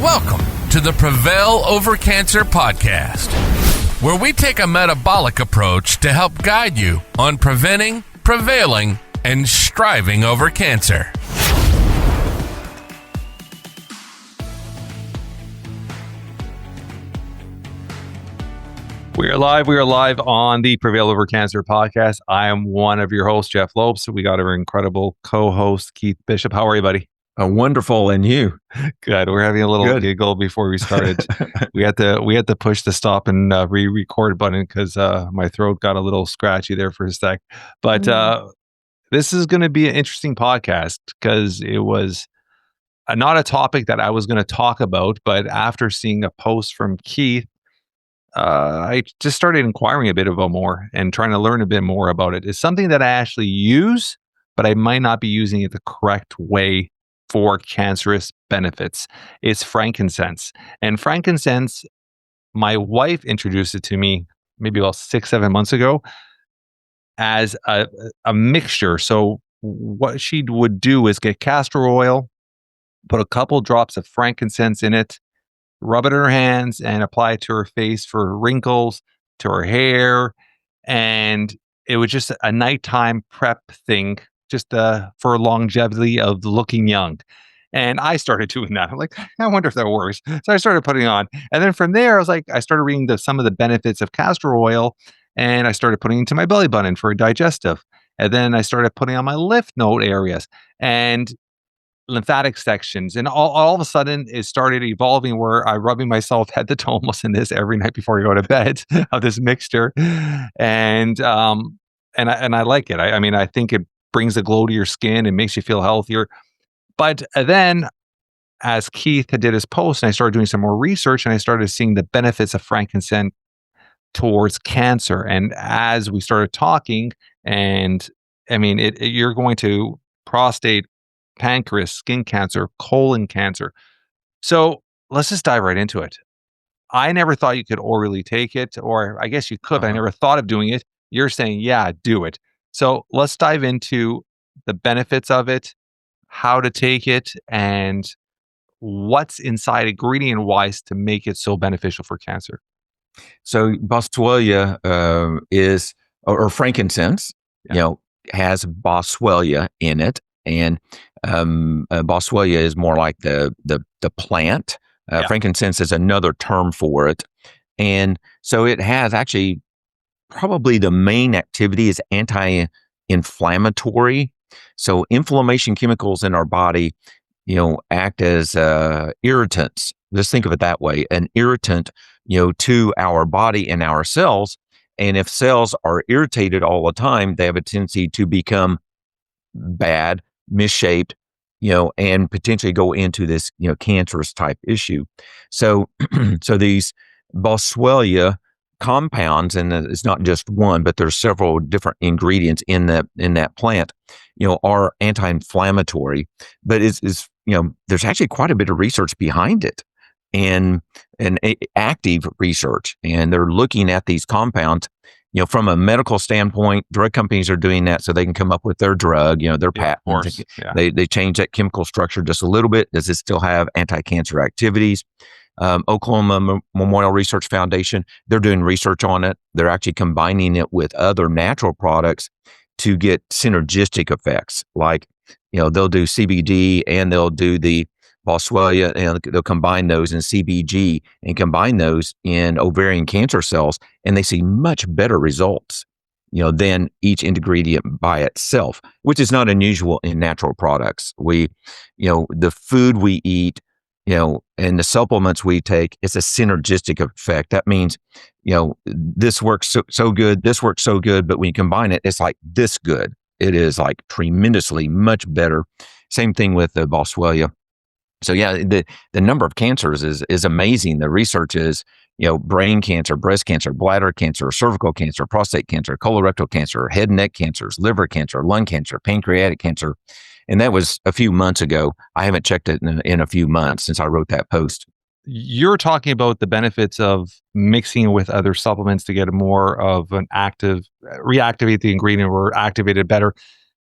Welcome to the Prevail Over Cancer Podcast, where we take a metabolic approach to help guide you on preventing, prevailing, and striving over cancer. We are live on the Prevail Over Cancer Podcast. I am one of your hosts, Jeff Lopes. We got our incredible co-host, Keith Bishop. How are you, buddy? Wonderful, and you? Good. We're having a little giggle before we started. we had to push the stop and re-record button because my throat got a little scratchy there for a sec. But this is going to be an interesting podcast because it was not a topic that I was going to talk about, but after seeing a post from Keith, I just started inquiring a bit about more and trying to learn a bit more about it. It's something that I actually use, but I might not be using it the correct way for cancerous benefits. It's frankincense. And frankincense, my wife introduced it to me maybe about 6-7 months ago as a mixture. So what she would do is get castor oil, put a couple drops of frankincense in it, rub it in her hands and apply it to her face for wrinkles, to her hair. And it was just a nighttime prep thing, just for longevity of looking young. And I started doing that. I'm like, I wonder if that works. So I started putting it on. And then from there, I started reading some of the benefits of castor oil, and I started putting it into my belly button for digestive. And then I started putting on my lymph node areas and lymphatic sections. And all of a sudden, it started evolving where I'm rubbing myself head to toe almost in this every night before I go to bed of this mixture. And I like it. I mean, I think it brings a glow to your skin and makes you feel healthier. But then as Keith did his post and I started doing some more research and I started seeing the benefits of frankincense towards cancer. And as we started talking, and I mean, you're going to prostate, pancreas, skin cancer, colon cancer. So let's just dive right into it. I never thought you could orally take it, or I guess you could, but I never thought of doing it. You're saying, yeah, do it. So let's dive into the benefits of it, how to take it, and what's inside ingredient-wise to make it so beneficial for cancer. So boswellia is, or frankincense, has boswellia in it, and boswellia is more like the plant. Frankincense is another term for it, and so it has actually probably the main activity is anti-inflammatory. So inflammation chemicals in our body, act as irritants. Just think of it that way, an irritant, to our body and our cells. And if cells are irritated all the time, they have a tendency to become bad, misshaped, and potentially go into this, cancerous type issue. So, so these boswellia compounds, and it's not just one, but there's several different ingredients in that plant, are anti-inflammatory, but is there's actually quite a bit of research behind it, and active research, and they're looking at these compounds, from a medical standpoint. Drug companies are doing that so they can come up with their drug, their patent. They change that chemical structure just a little bit. Does it still have anti-cancer activities? Oklahoma Memorial Research Foundation, they're doing research on it. They're actually combining it with other natural products to get synergistic effects. Like, they'll do CBD and they'll do the boswellia, and they'll combine those in CBG and combine those in ovarian cancer cells, and they see much better results, than each ingredient by itself, which is not unusual in natural products. The food we eat, and the supplements we take, it's a synergistic effect. That means, this works so good, this works so good, but when you combine it, it's like this good. It is like tremendously much better. Same thing with the boswellia. So yeah, the number of cancers is amazing. The research is, brain cancer, breast cancer, bladder cancer, cervical cancer, prostate cancer, colorectal cancer, head and neck cancers, liver cancer, lung cancer, pancreatic cancer. And that was a few months ago. I haven't checked it in a few months since I wrote that post. You're talking about the benefits of mixing with other supplements to get more of an reactivate the ingredient or activate it better.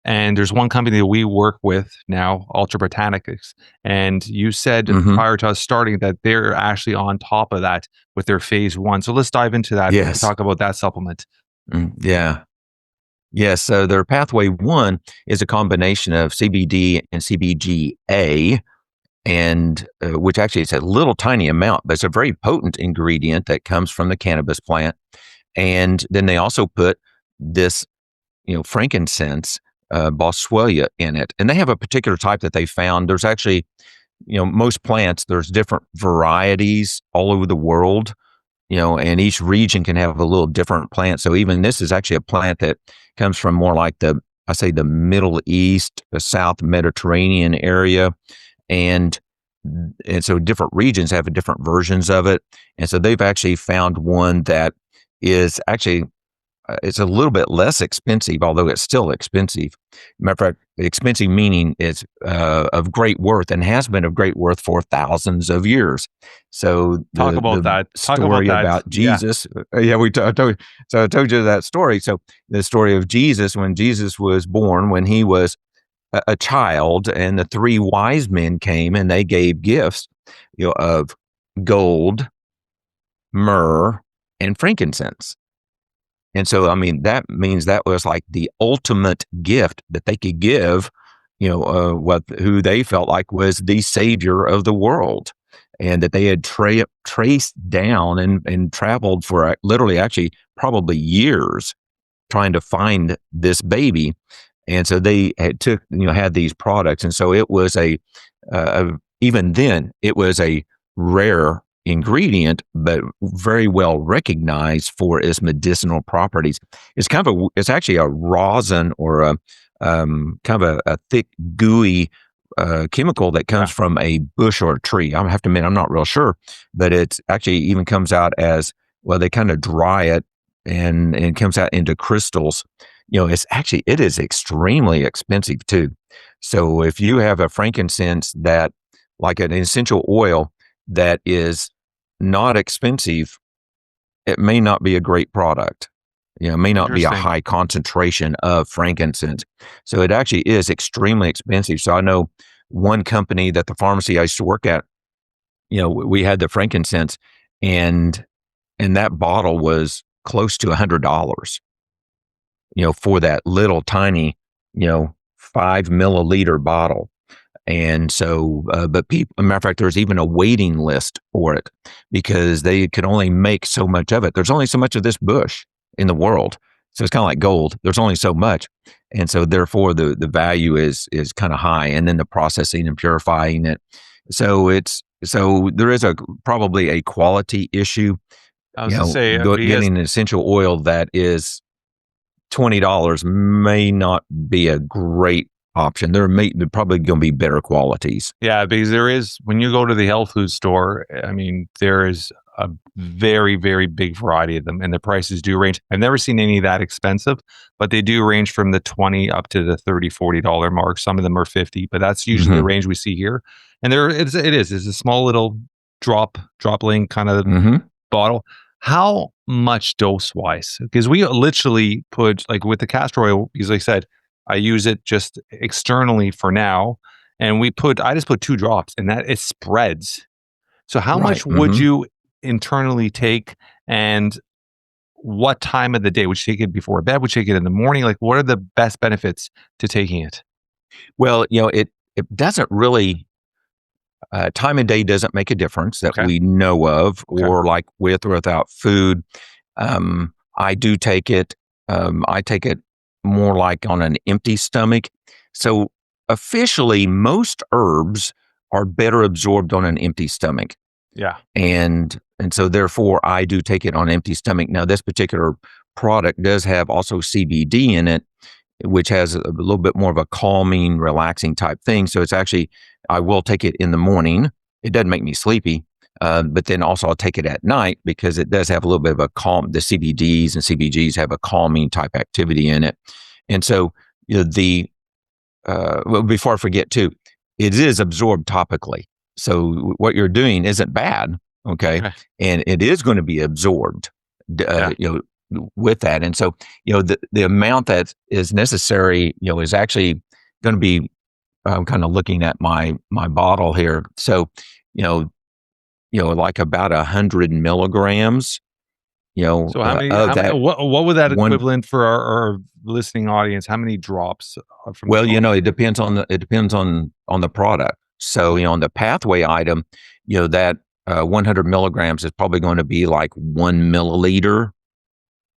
And there's one company that we work with now, Ultra Botanicals. And you said prior to us starting that they're actually on top of that with their phase 1. So let's dive into that and talk about that supplement. Yeah. Yes. So their pathway 1 is a combination of CBD and CBGA, and which actually it's a little tiny amount, but it's a very potent ingredient that comes from the cannabis plant. And then they also put this, frankincense, boswellia in it. And they have a particular type that they found. There's actually, most plants, there's different varieties all over the world, and each region can have a little different plant. So even this is actually a plant that comes from more like the Middle East, the South Mediterranean area. And so different regions have different versions of it. And so they've actually found one that is actually, it's a little bit less expensive, although it's still expensive. Matter of fact, expensive meaning it's of great worth and has been of great worth for thousands of years. So talk about that story about Jesus. Yeah, I told you that story. So the story of Jesus, when Jesus was born, when he was a child, and the 3 wise men came and they gave gifts, of gold, myrrh, and frankincense. And so, that means that was like the ultimate gift that they could give, who they felt like was the savior of the world, and that they had traced down and traveled for literally actually probably years trying to find this baby. And so they had these products. And so it was even then, it was a rare ingredient, but very well recognized for its medicinal properties. It's actually a rosin or a kind of a thick, gooey chemical that comes from a bush or a tree. I have to admit, I'm not real sure, but it actually even comes out as, well, they kind of dry it and it comes out into crystals. It is extremely expensive too. So if you have a frankincense that, like an essential oil that is not expensive, it may not be a great product. It may not be a high concentration of frankincense. So it actually is extremely expensive. So I know one company that the pharmacy I used to work at, we had the frankincense, and that bottle was close to $100, for that little tiny, 5 milliliter bottle. And so, but matter of fact, there's even a waiting list for it because they could only make so much of it. There's only so much of this bush in the world. So it's kind of like gold. There's only so much. And so therefore the value is kind of high, and then the processing and purifying it. So there is probably a quality issue. I was going to say, getting an essential oil that is $20 may not be a great option. There probably going to be better qualities. Yeah, because there is, when you go to the health food store, there is a very, very big variety of them, and the prices do range. I've never seen any that expensive, but they do range from the $20 up to the $30, $40 mark. Some of them are $50, but that's usually the range we see here. And it's a small little dropling kind of bottle. How much dose wise? Because we literally put, like with the castor oil, because like I said, I use it just externally for now. And I just put 2 drops, and that it spreads. So how much would you internally take, and what time of the day? Would you take it before bed? Would you take it in the morning? Like, what are the best benefits to taking it? Well, it doesn't really, time of day doesn't make a difference that we know of, or like with or without food. I do take it. I take it more like on an empty stomach. So officially, most herbs are better absorbed on an empty stomach. Yeah. And so therefore I do take it on an empty stomach. Now this particular product does have also CBD in it, which has a little bit more of a calming, relaxing type thing. So it's actually, I will take it in the morning. It doesn't make me sleepy. But then also I'll take it at night because it does have a little bit of a calm, the CBDs and CBGs have a calming type activity in it. And so well, before I forget too, it is absorbed topically. So what you're doing isn't bad. Okay. And it is going to be absorbed, with that. And so, the amount that is necessary, is actually going to be, I'm kind of looking at my bottle here. So, like about 100 milligrams, So how many, what would that equivalent for our listening audience? How many drops from? Well, it depends on the product. So, on the pathway item, that 100 milligrams is probably going to be like 1 milliliter,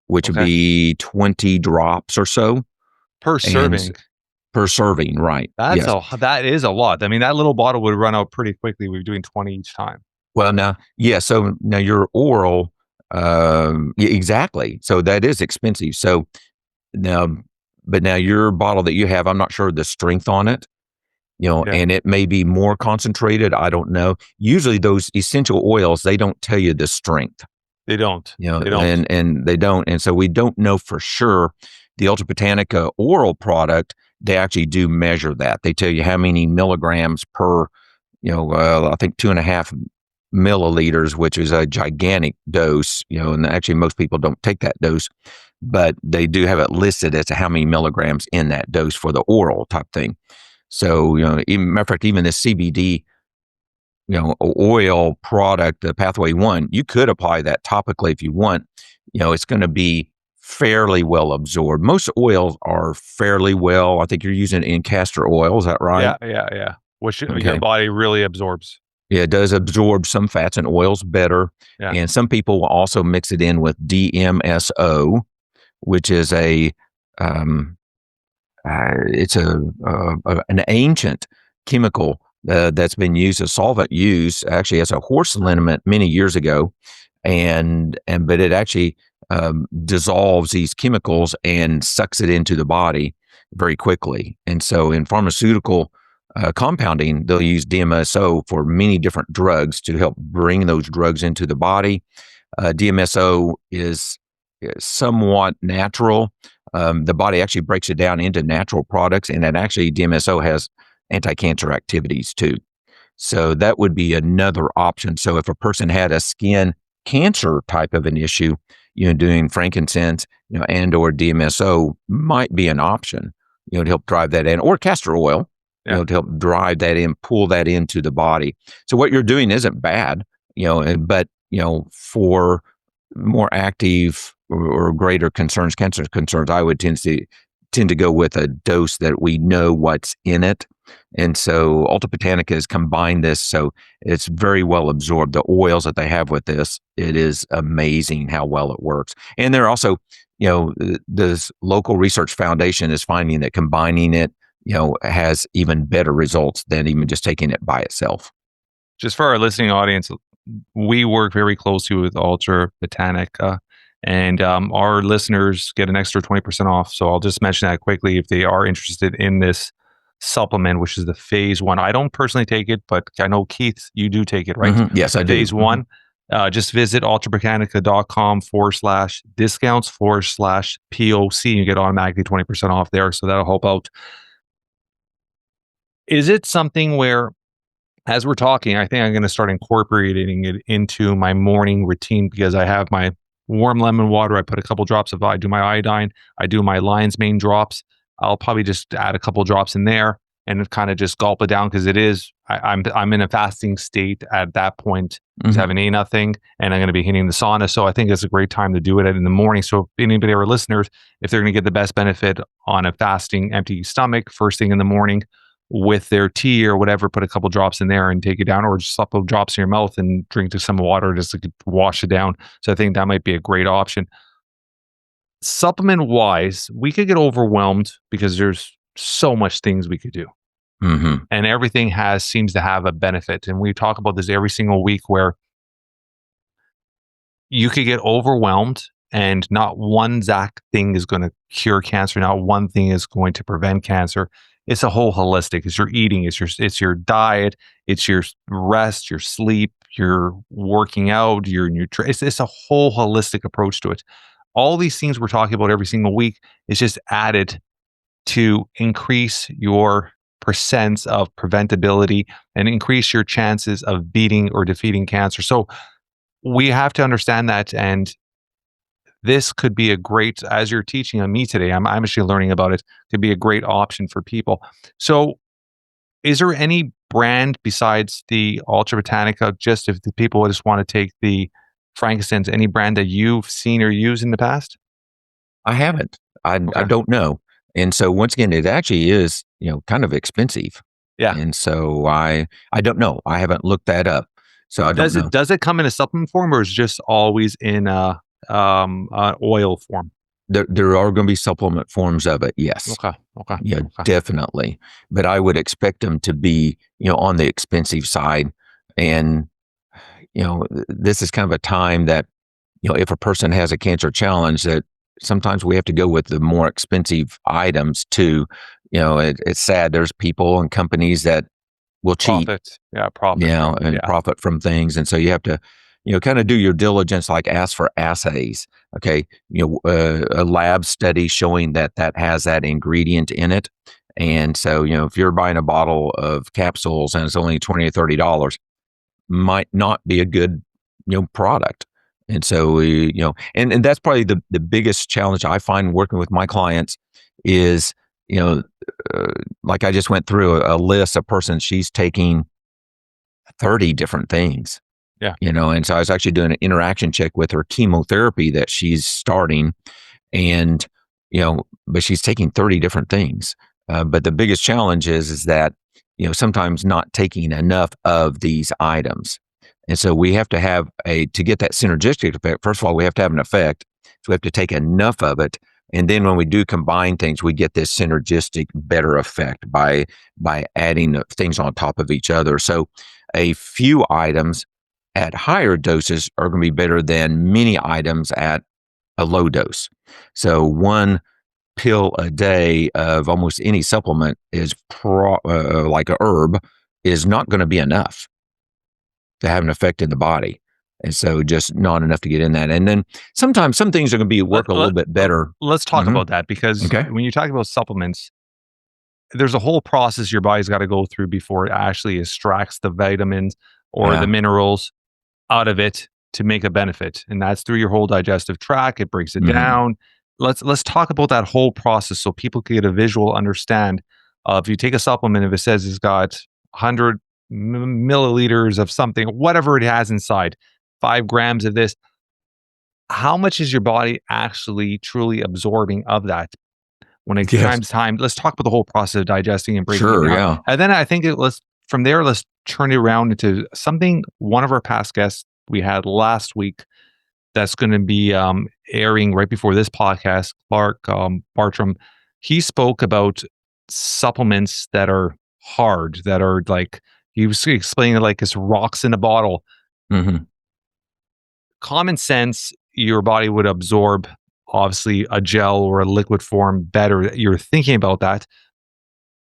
which would be 20 drops or so per serving. Per serving, right? That is a lot. I mean, that little bottle would run out pretty quickly. We're doing 20 each time. Well, so now your oral, exactly. So that is expensive. So now your bottle that you have, I'm not sure the strength on it, and it may be more concentrated. I don't know. Usually those essential oils, they don't tell you the strength. They don't. They don't. And they don't. And so we don't know for sure. The Ultra Botanica oral product, they actually do measure that. They tell you how many milligrams per, I think 2.5 milliliters, which is a gigantic dose, and actually most people don't take that dose, but they do have it listed as to how many milligrams in that dose for the oral type thing. So, matter of fact, even this CBD, oil product, the Pathway One, you could apply that topically if you want. It's going to be fairly well absorbed. Most oils are fairly well. I think you're using it in castor oil. Is that right? Yeah. Which your body really absorbs. Yeah, it does absorb some fats and oils better. Yeah. And some people will also mix it in with DMSO, which is an ancient chemical that's been used as solvent use actually as a horse liniment many years ago, but it actually dissolves these chemicals and sucks it into the body very quickly. And so in pharmaceutical compounding, they'll use DMSO for many different drugs to help bring those drugs into the body. DMSO is somewhat natural. The body actually breaks it down into natural products, and then actually DMSO has anti-cancer activities too. So that would be another option. So if a person had a skin cancer type of an issue, doing frankincense, and or DMSO might be an option, to help drive that in, or castor oil, to help drive that in, pull that into the body. So what you're doing isn't bad, but, for more active or greater concerns, cancer concerns, I would tend to go with a dose that we know what's in it. And so Ultra Botanica has combined this, so it's very well absorbed. The oils that they have with this, it is amazing how well it works. And they're also, this local research foundation is finding that combining it, has even better results than even just taking it by itself. Just for our listening audience, we work very closely with Ultra Botanica, and our listeners get an extra 20% off. So I'll just mention that quickly if they are interested in this supplement, which is the phase 1. I don't personally take it, but I know, Keith, you do take it, right? Mm-hmm. Yes, I do. Phase 1. Just visit ultrabotanica.com/discounts/POC. You get automatically 20% off there. So that'll help out. Is it something where, as we're talking, I think I'm going to start incorporating it into my morning routine, because I have my warm lemon water. I put a couple drops I do my iodine. I do my lion's mane drops. I'll probably just add a couple drops in there and kind of just gulp it down, because I'm in a fasting state at that point. I haven't eaten nothing, and I'm going to be hitting the sauna. So I think it's a great time to do it in the morning. So if anybody, our listeners, if they're going to get the best benefit on a fasting, empty stomach, first thing in the morning with their tea or whatever, put a couple drops in there and take it down, or just a couple drops in your mouth and drink some water just to wash it down. So I think that might be a great option. Supplement wise, we could get overwhelmed because there's so much things we could do. Mm-hmm. And everything seems to have a benefit. And we talk about this every single week, where you could get overwhelmed and not one exact thing is going to cure cancer. Not one thing is going to prevent cancer. It's a whole holistic. It's your eating, it's your diet, it's your rest, your sleep, your working out, your nutrition. It's a whole holistic approach to it. All these things we're talking about every single week is just added to increase your percents of preventability and increase your chances of beating or defeating cancer. So we have to understand that. And this could be a great, as you're teaching on me today, I'm actually learning about it, could be a great option for people. So is there any brand besides the Ultra Botanica, just if the people just want to take the frankincense, any brand that you've seen or used in the past? I haven't. I don't know. And so once again, it actually is, kind of expensive. Yeah. And so I don't know. I haven't looked that up. So I don't know. Does it come in a supplement form, or is it just always in oil form? There are going to be supplement forms of it. Yes. Okay. Yeah, definitely. But I would expect them to be, on the expensive side. And, this is kind of a time that, if a person has a cancer challenge, that sometimes we have to go with the more expensive items too. It's sad. There's people and companies that will cheat. Profit. Profit from things. And so you have to, kind of do your diligence, like ask for assays. Okay. A lab study showing that has that ingredient in it. And so, if you're buying a bottle of capsules and it's only $20 or $30, might not be a good, product. And so, and that's probably the biggest challenge I find working with my clients is, like I just went through a list of persons, she's taking 30 different things. Yeah. And so I was actually doing an interaction check with her chemotherapy that she's starting, and, but she's taking 30 different things. But the biggest challenge is that, sometimes not taking enough of these items. And so we have to have to get that synergistic effect. First of all, we have to have an effect. So we have to take enough of it. And then when we do combine things, we get this synergistic better effect by adding things on top of each other. So a few items at higher doses are going to be better than many items at a low dose. So one pill a day of almost any supplement is like a herb is not going to be enough to have an effect in the body. And so just not enough to get in that. And then sometimes some things are going to work a little bit better. Let's talk about that, because when you talk about supplements, there's a whole process your body's got to go through before it actually extracts the vitamins or the minerals out of it to make a benefit. And that's through your whole digestive tract. It breaks it down. Let's talk about that whole process so people can get a visual understand of, if you take a supplement, if it says it's got 100 milliliters of something, whatever it has inside, 5 grams of this, how much is your body actually truly absorbing of that when it comes time? Let's talk about the whole process of digesting and breaking it down. And then I think let's turn it around into something one of our past guests we had last week that's going to be airing right before this podcast, Clark Bartram. He spoke about supplements that are hard, that are like, he was explaining it like it's rocks in a bottle. Common sense, your body would absorb, obviously, a gel or a liquid form better. You're thinking about that.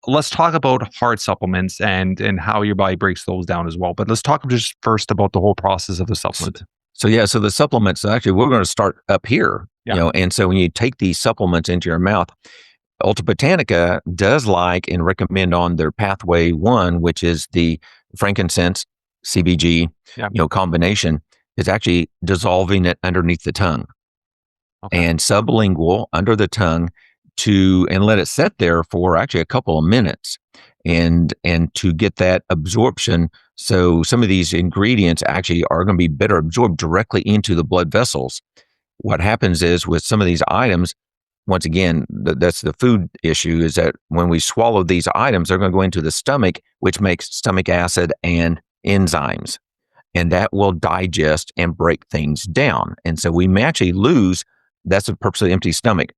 Let's talk about hard supplements and how your body breaks those down as well. But let's talk just first about the whole process of the supplement. So the supplements, actually, we're going to start up here. And so when you take these supplements into your mouth, Ultra Botanica does like and recommend on their pathway 1, which is the frankincense CBG, combination, is actually dissolving it underneath the tongue and sublingual under the tongue and let it sit there for actually a couple of minutes and to get that absorption. So some of these ingredients actually are going to be better absorbed directly into the blood vessels. What happens is with some of these items, once again, that's the food issue, is that when we swallow these items, they're going to go into the stomach, which makes stomach acid and enzymes. And that will digest and break things down. And so we may actually lose, that's the purpose of the empty stomach.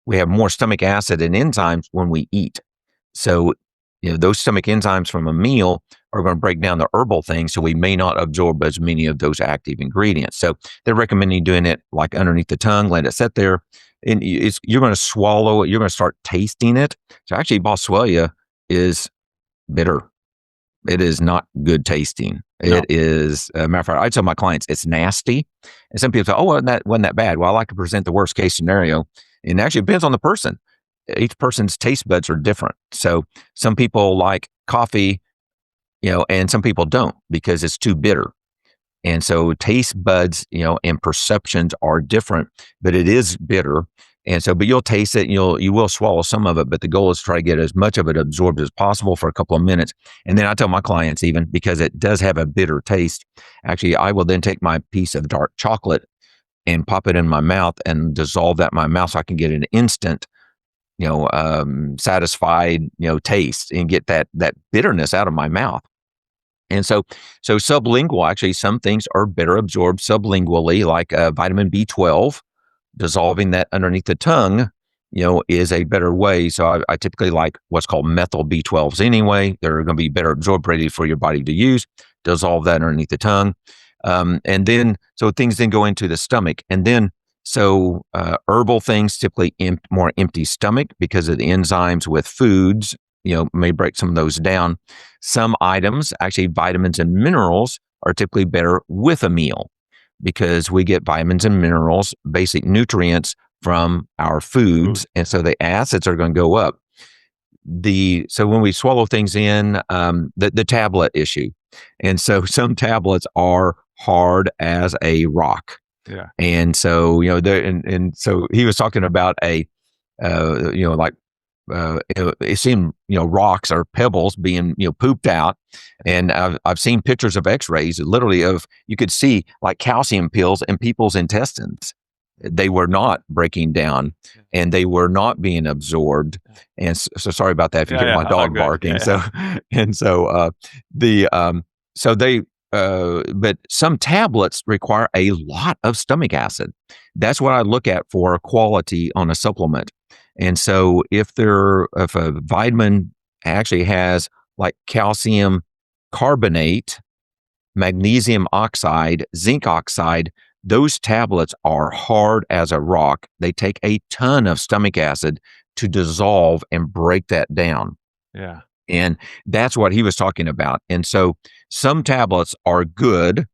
We have more stomach acid and enzymes when we eat. So, those stomach enzymes from a meal are going to break down the herbal things, so we may not absorb as many of those active ingredients. So they're recommending doing it like underneath the tongue, let it sit there. And you're going to swallow it, you're going to start tasting it. So actually, Boswellia is bitter. It is not good tasting. No. It is, matter of fact, I tell my clients it's nasty. And some people say, wasn't that bad? Well, I like to present the worst case scenario. And actually, it depends on the person. Each person's taste buds are different. So some people like coffee, and some people don't because it's too bitter. And so taste buds, and perceptions are different, but it is bitter. And so, but you'll taste it and you will swallow some of it, but the goal is to try to get as much of it absorbed as possible for a couple of minutes. And then I tell my clients, even because it does have a bitter taste, actually, I will then take my piece of dark chocolate and pop it in my mouth and dissolve that in my mouth so I can get an instant, satisfied, taste and get that bitterness out of my mouth. And so sublingual, actually, some things are better absorbed sublingually, like vitamin B12. Dissolving that underneath the tongue, is a better way. So I typically like what's called methyl B12s anyway. They're going to be better absorbed, ready for your body to use. Dissolve that underneath the tongue. And then, so things then go into the stomach. And then, herbal things typically more empty stomach because of the enzymes with foods, may break some of those down. Some items, actually vitamins and minerals, are typically better with a meal, because we get vitamins and minerals, basic nutrients from our foods. And so the acids are going to go up. So when we swallow things in, the tablet issue. And so some tablets are hard as a rock. Yeah. And so, so he was talking about it seemed, rocks or pebbles being, pooped out. And I've seen pictures of x-rays, literally you could see like calcium pills in people's intestines. They were not breaking down and they were not being absorbed. And so sorry about that if you hear my dog barking. But some tablets require a lot of stomach acid. That's what I look at for quality on a supplement. And so if a vitamin actually has like calcium carbonate, magnesium oxide, zinc oxide, those tablets are hard as a rock. They take a ton of stomach acid to dissolve and break that down. Yeah. And that's what he was talking about. And so some tablets are good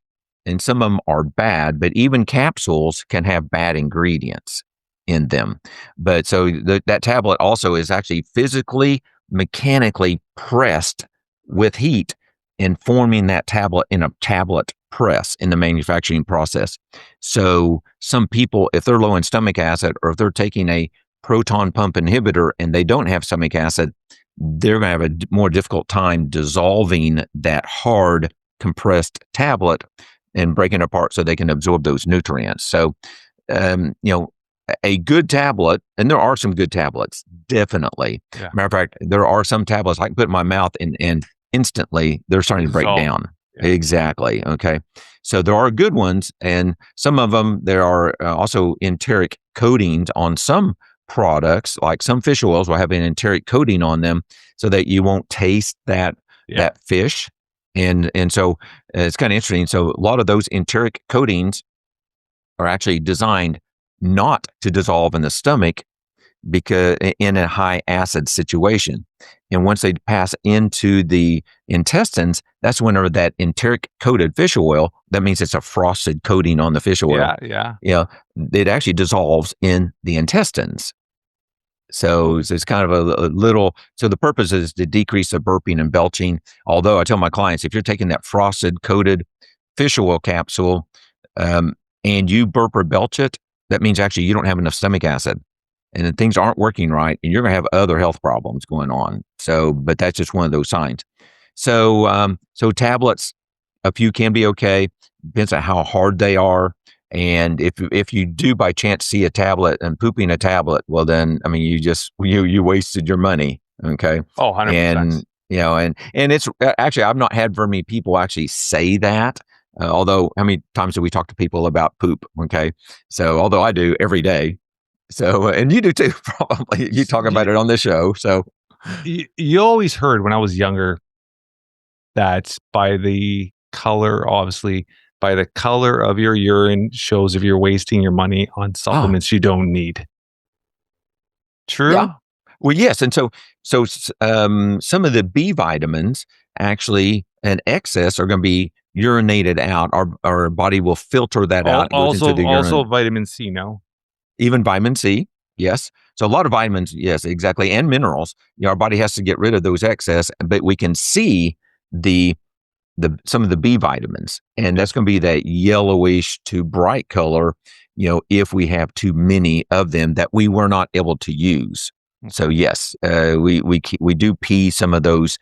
and some of them are bad, but even capsules can have bad ingredients in them. But so that tablet also is actually physically, mechanically pressed with heat and forming that tablet in a tablet press in the manufacturing process. So some people, if they're low in stomach acid or if they're taking a proton pump inhibitor and they don't have stomach acid, they're going to have a more difficult time dissolving that hard compressed tablet and breaking it apart so they can absorb those nutrients. So, a good tablet, and there are some good tablets, definitely. Yeah. Matter of fact, there are some tablets I can put in my mouth and instantly they're starting to break down. Yeah. Exactly. Okay. So there are good ones, and some of them, there are also enteric coatings on some products, like some fish oils will have an enteric coating on them so that you won't taste that fish. And so it's kind of interesting. So a lot of those enteric coatings are actually designed not to dissolve in the stomach because in a high acid situation. And once they pass into the intestines, that's whenever that enteric coated fish oil, that means it's a frosted coating on the fish oil. Yeah. It actually dissolves in the intestines. So it's kind of a little, so the purpose is to decrease the burping and belching. Although I tell my clients, if you're taking that frosted coated fish oil capsule and you burp or belch it, that means actually you don't have enough stomach acid and then things aren't working right and you're going to have other health problems going on. So, but that's just one of those signs. So, tablets, a few can be okay. Depends on how hard they are. And if you do by chance see a tablet and pooping a tablet, well then, I mean, you wasted your money. Okay. Oh, 100%. And it's actually, I've not had very many people actually say that. Although, how many times do we talk to people about poop? Okay. So, although I do every day. So, and you do too, probably. You talk about it on this show. So, you always heard when I was younger that by the color, obviously, by the color of your urine shows if you're wasting your money on supplements you don't need. True? Yeah. Well, yes. And so some of the B vitamins actually, in excess, are going to be urinated out. Our body will filter that out. Also vitamin C, no? Even vitamin C, yes. So a lot of vitamins, yes, exactly. And minerals. Our body has to get rid of those excess, but we can see the some of the B vitamins, and that's going to be that yellowish to bright color, if we have too many of them that we were not able to use. So yes, we do pee some of those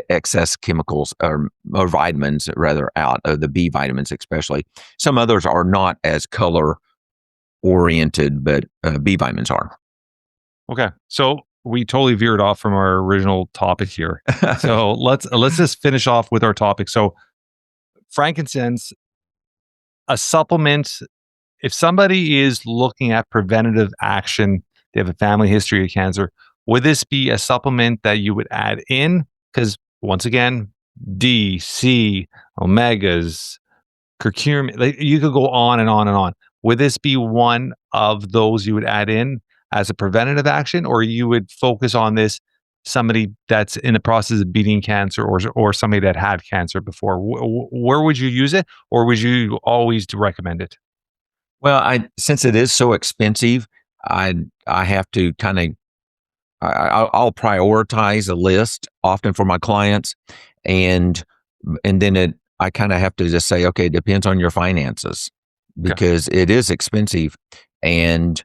excess chemicals or vitamins rather out of the B vitamins, especially. Some others are not as color oriented, but B vitamins are. Okay, so we totally veered off from our original topic here. So let's just finish off with our topic. So frankincense, a supplement. If somebody is looking at preventative action, they have a family history of cancer, would this be a supplement that you would add in? Because once again, D, C, omegas, curcumin, you could go on and on and on. Would this be one of those you would add in as a preventative action, or you would focus on this somebody that's in the process of beating cancer, or somebody that had cancer before? Where would you use it, or would you always recommend it? Well, since it is so expensive, I have to kind of I'll prioritize a list often for my clients, and then I kind of have to just say, okay, it depends on your finances, because it is expensive, and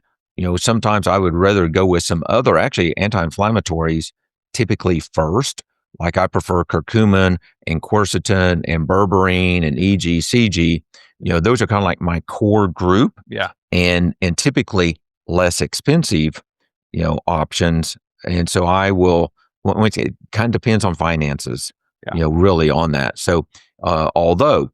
sometimes I would rather go with some other actually anti-inflammatories typically first. Like I prefer curcumin and quercetin and berberine and EG, CG. Those are kind of like my core group. Yeah. And typically less expensive, options. And so I will, it kind of depends on finances, really on that. So, although,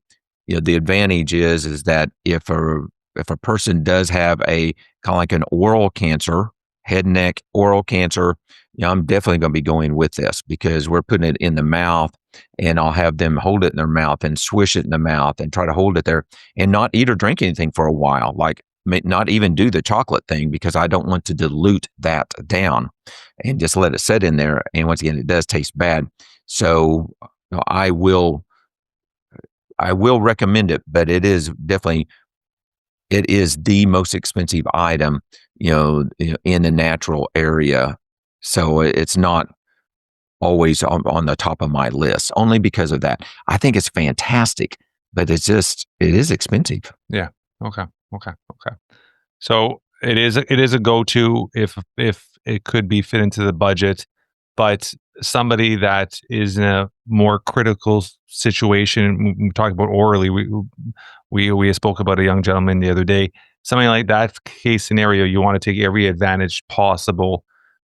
the advantage is that if a person does have a kind of like an oral cancer, head and neck oral cancer, I'm definitely going to be going with this, because we're putting it in the mouth, and I'll have them hold it in their mouth and swish it in the mouth and try to hold it there and not eat or drink anything for a while, like not even do the chocolate thing, because I don't want to dilute that down and just let it sit in there. And once again, it does taste bad. So I will recommend it, but it is definitely, it is the most expensive item, in the natural area. So it's not always on the top of my list, only because of that. I think it's fantastic, but it is expensive. Yeah. Okay. So it is a go-to if it could be fit into the budget, but somebody that is in a more critical situation, we talked about orally, we spoke about a young gentleman the other day, something like that case scenario, you want to take every advantage possible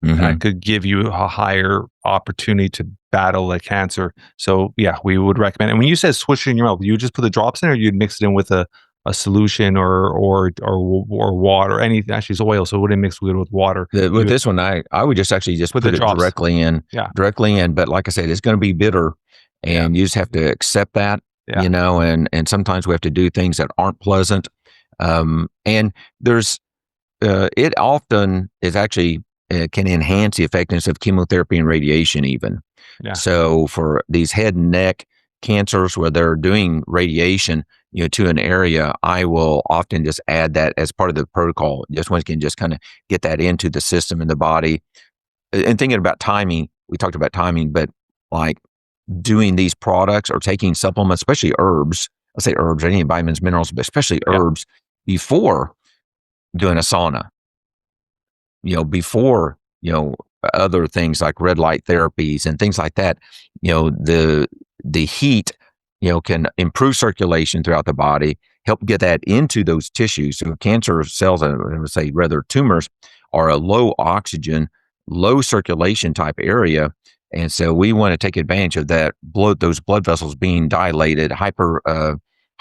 that could give you a higher opportunity to battle a cancer. So yeah, we would recommend. And when you said switch it in your mouth, you just put the drops in, or you'd mix it in with a solution or water, anything. Actually, it's oil, so it wouldn't mix with water. With this one, I would just put it directly in. Yeah. Directly in. But like I said, it's going to be bitter, and you just have to accept that. Yeah. And sometimes we have to do things that aren't pleasant. And there's it often is actually can enhance the effectiveness of chemotherapy and radiation even. Yeah. So for these head and neck cancers where they're doing radiation, to an area, I will often just add that as part of the protocol. Just once again, just kind of get that into the system and the body. And thinking about timing, we talked about timing, but like doing these products or taking supplements, especially herbs, let's say herbs, any vitamins, minerals, but especially herbs, before doing a sauna, before, other things like red light therapies and things like that, the heat, can improve circulation throughout the body, help get that into those tissues. So cancer cells, I would say rather tumors, are a low oxygen, low circulation type area. And so we want to take advantage of that, those blood vessels being dilated.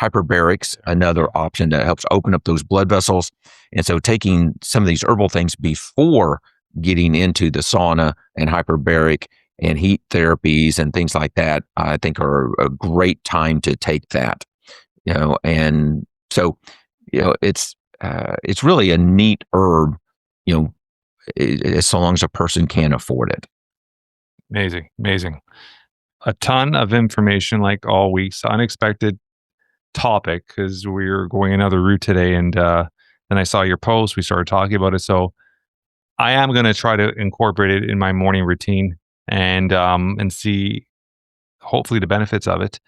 Hyperbarics, another option that helps open up those blood vessels. And so taking some of these herbal things before getting into the sauna and hyperbaric and heat therapies and things like that, I think are a great time to take that. And so, it's really a neat herb, as long as a person can afford it. Amazing. A ton of information, like all weeks. Unexpected topic, because we were going another route today, and then I saw your post. We started talking about it, so I am going to try to incorporate it in my morning routine and see hopefully the benefits of it.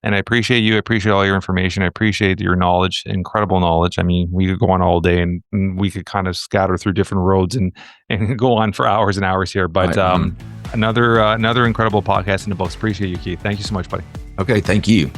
And I appreciate you. I appreciate all your information. I appreciate your knowledge, incredible knowledge. I mean, we could go on all day and we could kind of scatter through different roads and go on for hours and hours here. But another incredible podcast in the books. Appreciate you, Keith. Thank you so much, buddy. Okay, thank you.